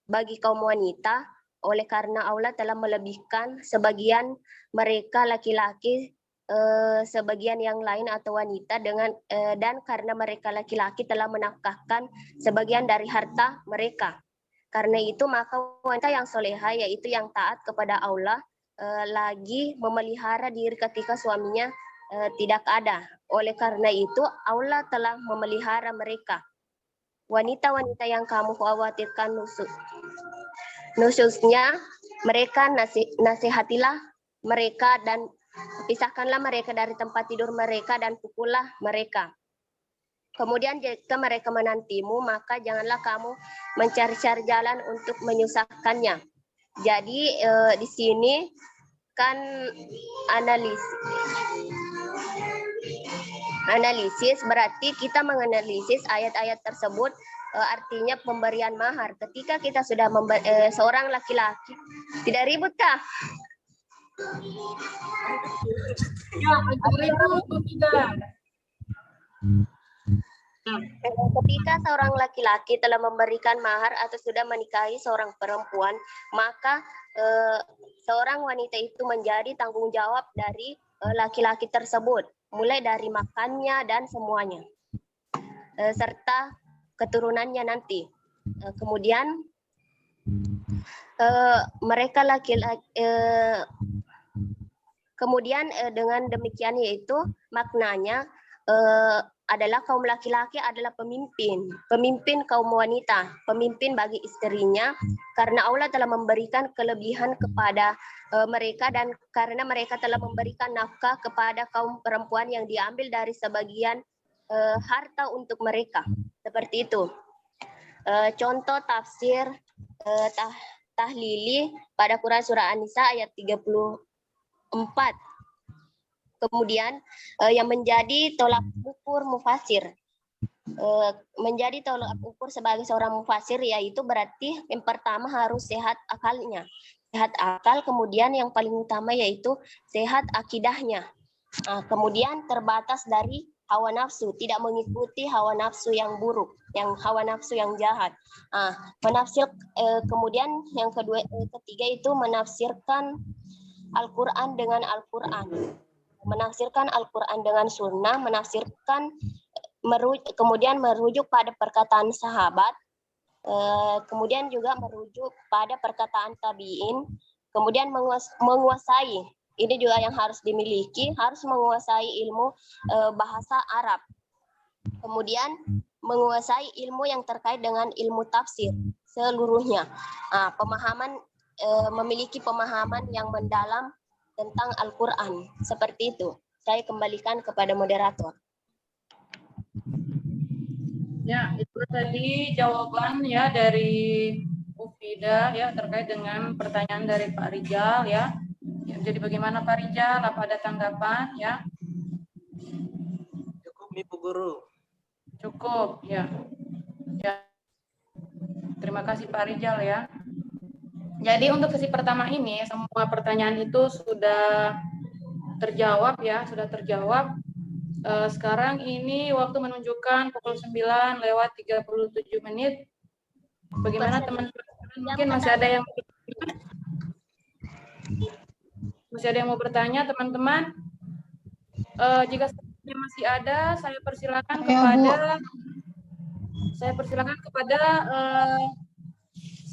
bagi kaum wanita. Oleh karena Allah telah melebihkan sebagian mereka laki-laki sebagian yang lain atau wanita dan karena mereka laki-laki telah menafkahkan sebagian dari harta mereka. Karena itu maka wanita yang soleha, yaitu yang taat kepada Allah, lagi memelihara diri ketika suaminya tidak ada. Oleh karena itu Allah telah memelihara mereka. Wanita-wanita yang kamu khawatirkan nusyuznya, mereka nasihatilah mereka dan pisahkanlah mereka dari tempat tidur mereka dan pukullah mereka. Kemudian jika mereka menantimu, maka janganlah kamu mencari-cari jalan untuk menyusahkannya. Jadi di sini kan analisis berarti kita menganalisis ayat-ayat tersebut, artinya pemberian mahar. Ketika kita sudah seorang laki-laki, tidak ribut kah?
Ya, itu tidak.
Ketika seorang laki-laki telah memberikan mahar atau sudah menikahi seorang perempuan, maka seorang wanita itu menjadi tanggung jawab dari laki-laki tersebut, mulai dari makannya dan semuanya, serta keturunannya nanti. Kemudian mereka laki-laki kemudian dengan demikian yaitu maknanya adalah kaum laki-laki adalah pemimpin kaum wanita, pemimpin bagi istrinya, karena Allah telah memberikan kelebihan kepada mereka dan karena mereka telah memberikan nafkah kepada kaum perempuan yang diambil dari sebagian harta untuk mereka. Seperti itu. Contoh tafsir tahlili pada Quran surah An-Nisa ayat 34. Kemudian yang menjadi tolak ukur mufasir, menjadi tolak ukur sebagai seorang mufasir yaitu berarti yang pertama harus sehat akalnya, sehat akal. Kemudian yang paling utama yaitu sehat akidahnya. Kemudian terbatas dari hawa nafsu, tidak mengikuti hawa nafsu yang buruk, yang hawa nafsu yang jahat. Menafsir kemudian yang ketiga itu menafsirkan Al-Quran dengan Al-Quran. Menafsirkan Al-Quran dengan sunnah, kemudian merujuk pada perkataan sahabat, kemudian juga merujuk pada perkataan tabi'in, kemudian menguasai, ini juga yang harus dimiliki, harus menguasai ilmu bahasa Arab, kemudian menguasai ilmu yang terkait dengan ilmu tafsir seluruhnya, memiliki pemahaman yang mendalam tentang Al-Quran. Seperti itu. Saya kembalikan kepada moderator.
Ya, itu tadi jawaban ya dari Ufida ya terkait dengan pertanyaan dari Pak Rijal ya. Jadi bagaimana Pak Rijal? Apa ada tanggapan ya?
Cukup Ibu Guru.
Cukup ya. Ya. Terima kasih Pak Rijal ya. Jadi untuk sesi pertama ini semua pertanyaan itu sudah terjawab ya, sudah terjawab. Sekarang ini waktu menunjukkan pukul 9:37. Bagaimana teman-teman? Mungkin masih ada yang mau bertanya teman-teman? Jika masih ada, saya persilakan kepada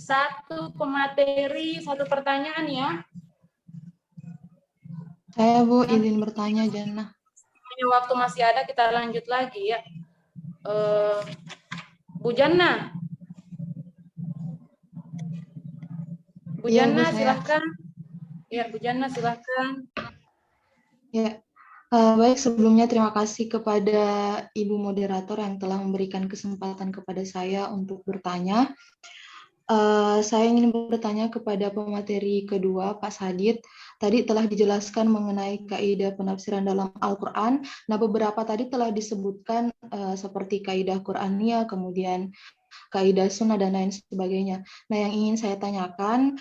satu pemateri, satu pertanyaan ya.
Saya Bu, izin bertanya Jannah.
Waktu masih ada, kita lanjut lagi ya. Bu Jannah. Bu Jannah, silahkan. Ya, Bu Jannah, silahkan.
Ya, baik, sebelumnya terima kasih kepada Ibu Moderator yang telah memberikan kesempatan kepada saya untuk bertanya. Saya ingin bertanya kepada pemateri kedua, Pak Sadid. Tadi telah dijelaskan mengenai kaidah penafsiran dalam Al-Quran. Nah, beberapa tadi telah disebutkan seperti kaidah Quraniyah, kemudian kaidah sunnah, dan lain sebagainya. Nah, yang ingin saya tanyakan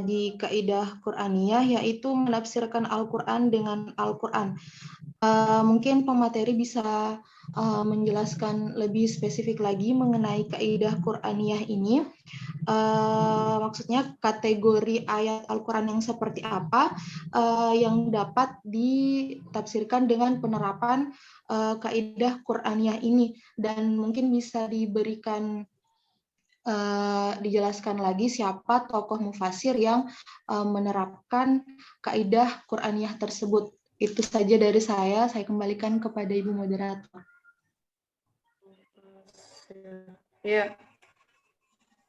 di kaidah Quraniyah, yaitu menafsirkan Al-Quran dengan Al-Quran. Mungkin pemateri bisa menjelaskan lebih spesifik lagi mengenai kaidah Qur'aniyah ini. Maksudnya kategori ayat Al-Quran yang seperti apa yang dapat ditafsirkan dengan penerapan kaidah Qur'aniyah ini, dan mungkin bisa diberikan dijelaskan lagi siapa tokoh mufasir yang menerapkan kaidah Qur'aniyah tersebut. Itu saja dari saya kembalikan kepada Ibu Moderator.
Ya,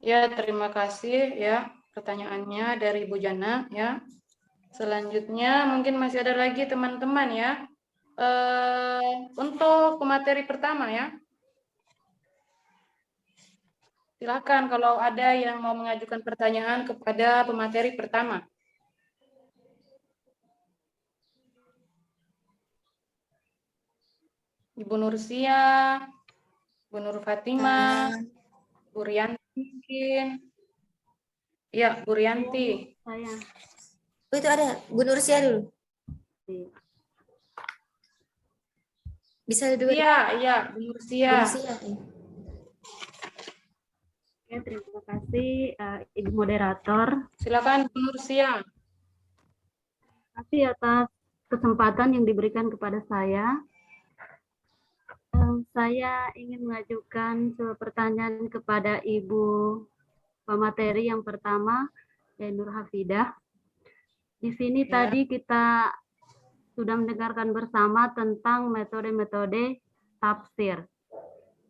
ya, terima kasih ya pertanyaannya dari Ibu Jana ya. Selanjutnya mungkin masih ada lagi teman-teman ya. Untuk pemateri pertama ya. Silakan kalau ada yang mau mengajukan pertanyaan kepada pemateri pertama. Ibu Nursia, Bu Nur Fatimah, Bu Rianti mungkin. Ya, Bu Rianti.
Saya. Oh, itu ada Bu Nursia dulu. Bisa dulu.
Iya, Bu Nursia.
Bu Nursia.
Oke, terima kasih Ibu Moderator.
Silakan Bu Nursia.
Terima kasih atas kesempatan yang diberikan kepada saya. Saya ingin mengajukan sebuah pertanyaan kepada Ibu pemateri yang pertama, Nur Hafidah. Di sini tadi kita sudah mendengarkan bersama tentang metode-metode tafsir.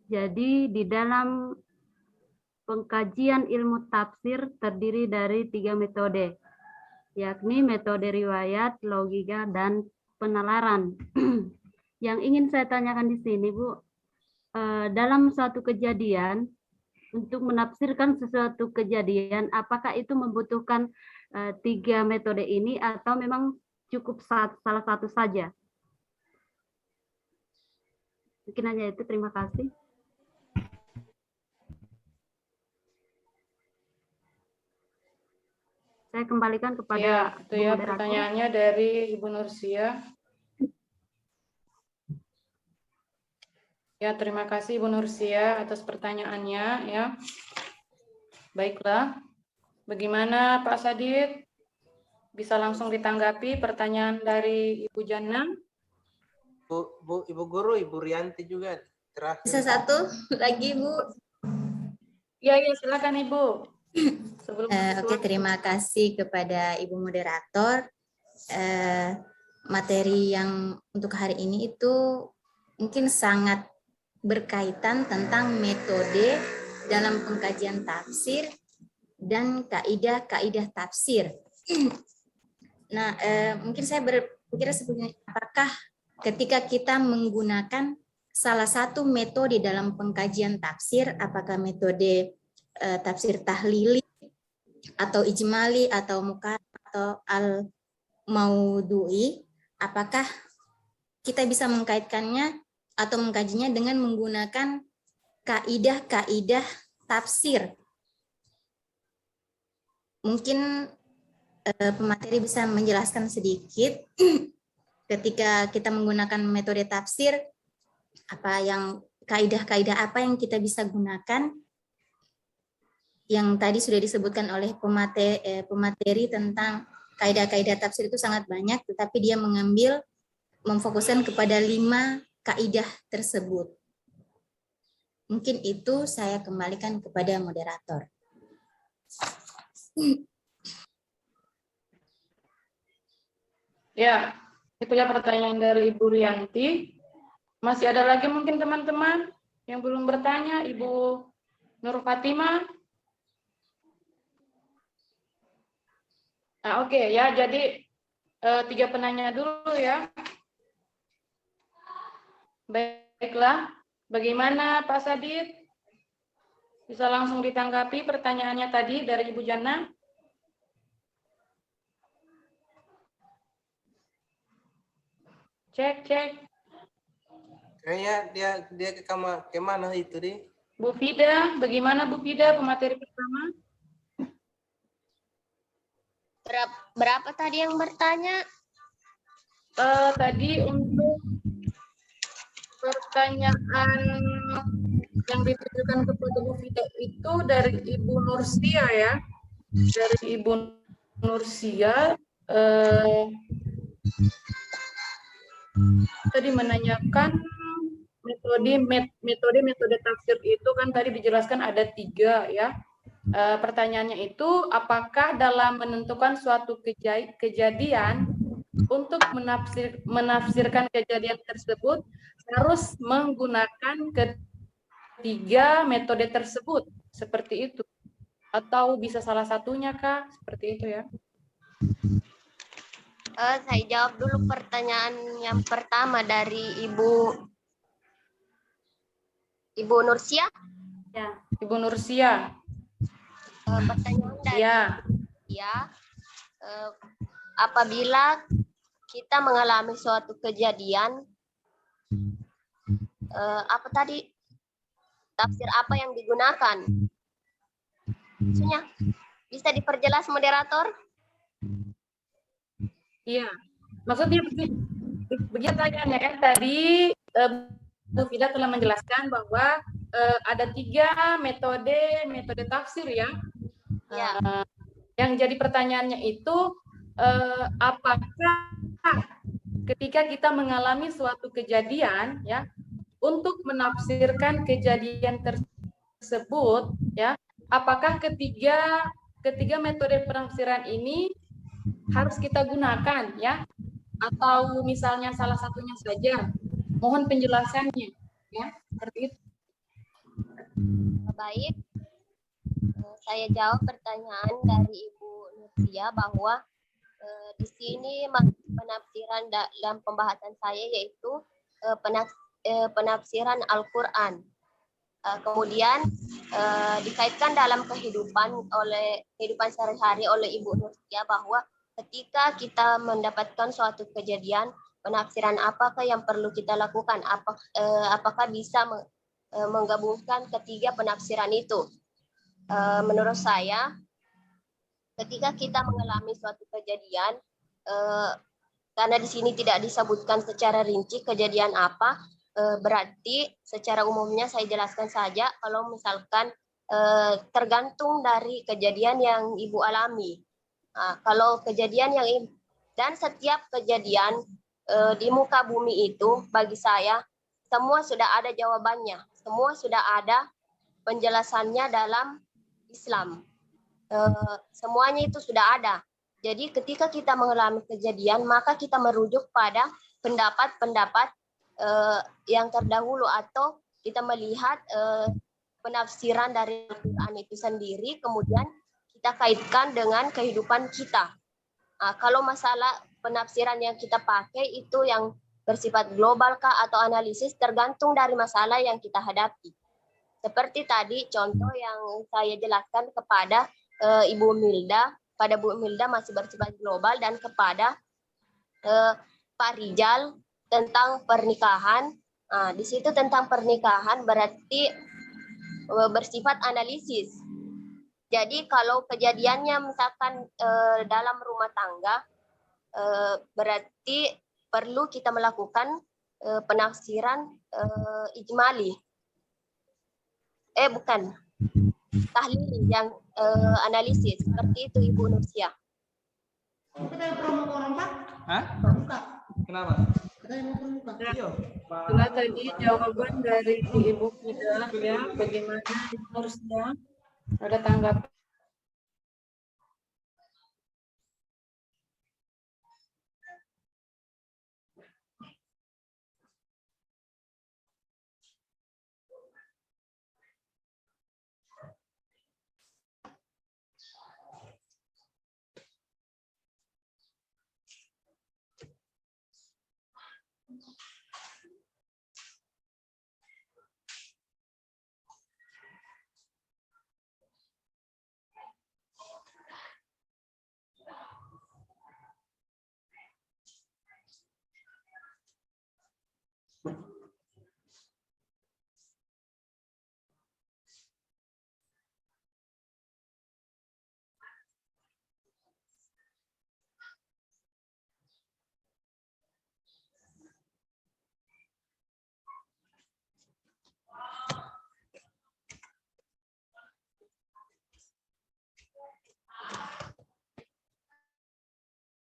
Jadi di dalam pengkajian ilmu tafsir terdiri dari 3 metode, yakni metode riwayat, logika, dan penalaran. Yang ingin saya tanyakan di sini, Bu, dalam suatu kejadian, untuk menafsirkan sesuatu kejadian, apakah itu membutuhkan 3 metode ini atau memang cukup salah satu saja? Mungkin hanya itu, terima kasih. Saya kembalikan kepada
Ya, itu ya
moderator.
pertanyaannya dari Ibu Nursia. Ya, terima kasih Ibu Nursia atas pertanyaannya ya. Baiklah. Bagaimana Pak Sadid? Bisa langsung ditanggapi pertanyaan dari Ibu Jana?
Ibu Guru, Ibu Rianti juga terakhir.
Bisa satu lagi, Bu?
Ya, silakan Ibu.
Oke, terima kasih kepada Ibu Moderator. Materi yang untuk hari ini itu mungkin sangat berkaitan tentang metode dalam pengkajian tafsir dan kaidah-kaidah tafsir. Nah, mungkin saya berpikir sebenarnya apakah ketika kita menggunakan salah satu metode dalam pengkajian tafsir, apakah metode tafsir tahlili atau ijmali atau muqarrar atau al-maudhu'i, apakah kita bisa mengkaitkannya atau mengkajinya dengan menggunakan kaidah-kaidah tafsir? Mungkin pemateri bisa menjelaskan sedikit ketika kita menggunakan metode tafsir, apa yang kaidah-kaidah apa yang kita bisa gunakan, yang tadi sudah disebutkan oleh pemateri tentang kaidah-kaidah tafsir itu sangat banyak, tetapi dia memfokuskan kepada 5 kaidah tersebut. Mungkin itu saya kembalikan kepada moderator.
Ya, itu ya pertanyaan dari Ibu Rianti. Masih ada lagi mungkin teman-teman yang belum bertanya, Ibu Nur Fatimah? Nah, oke ya, jadi 3 penanya dulu ya. Baiklah, bagaimana Pak Sadid? Bisa langsung ditanggapi pertanyaannya tadi dari Ibu Jana? Cek.
Kayaknya dia ke mana itu deh?
Bu Fida, bagaimana Bu Fida pemateri pertama?
Berapa tadi yang bertanya?
Tadi untuk Pertanyaan yang ditujukan kepada Bu Fida itu dari Ibu Nursia ya. Dari Ibu Nursia tadi menanyakan metode tafsir itu kan tadi dijelaskan ada 3 ya. Pertanyaannya itu apakah dalam menentukan suatu kejadian untuk menafsirkan kejadian tersebut harus menggunakan ketiga metode tersebut seperti itu atau bisa salah satunya Kak seperti itu ya.
Saya jawab dulu pertanyaan yang pertama dari Ibu Nursia.
Ya, Ibu Nursia.
Pertanyaan dari
ya.
Apabila kita mengalami suatu kejadian, apa tadi tafsir apa yang digunakan? Maksudnya bisa diperjelas moderator?
Iya, maksudnya begini pertanyaannya kan tadi Bu Fida telah menjelaskan bahwa ada 3 metode tafsir ya. Yang jadi pertanyaannya itu apakah ketika kita mengalami suatu kejadian ya untuk menafsirkan kejadian tersebut ya apakah ketiga metode penafsiran ini harus kita gunakan ya atau misalnya salah satunya saja? Mohon penjelasannya ya seperti itu.
Baik, saya jawab pertanyaan dari Ibu Nursia bahwa di sini penafsiran dalam pembahasan saya yaitu penafsiran Al-Quran. Kemudian dikaitkan dalam kehidupan sehari-hari oleh Ibu Nursia bahwa ketika kita mendapatkan suatu kejadian, penafsiran apakah yang perlu kita lakukan? Apakah bisa menggabungkan ketiga penafsiran itu? Menurut saya, ketika kita mengalami suatu kejadian, karena di sini tidak disebutkan secara rinci kejadian apa, berarti secara umumnya saya jelaskan saja kalau misalkan tergantung dari kejadian yang Ibu alami. Kalau kejadian dan setiap kejadian di muka bumi itu bagi saya semua sudah ada jawabannya, semua sudah ada penjelasannya dalam Islam. Semuanya itu sudah ada. Jadi ketika kita mengalami kejadian maka kita merujuk pada pendapat-pendapat yang terdahulu atau kita melihat penafsiran dari Al-Quran itu sendiri kemudian kita kaitkan dengan kehidupan kita. Kalau masalah penafsiran yang kita pakai itu yang bersifat global kah atau analisis tergantung dari masalah yang kita hadapi. Seperti tadi contoh yang saya jelaskan kepada Ibu Milda, pada Bu Milda masih bersifat global dan kepada Pak Rijal tentang pernikahan. Di situ tentang pernikahan berarti bersifat analisis. Jadi kalau kejadiannya misalkan dalam rumah tangga, berarti perlu kita melakukan penafsiran ijmali. Bukan. Tahlil yang analisis. Seperti itu Ibu Nursia.
Hah? Kenapa?
Itulah tadi jawaban dari Ibu Fida ya. Bagaimana harusnya ada tanggapan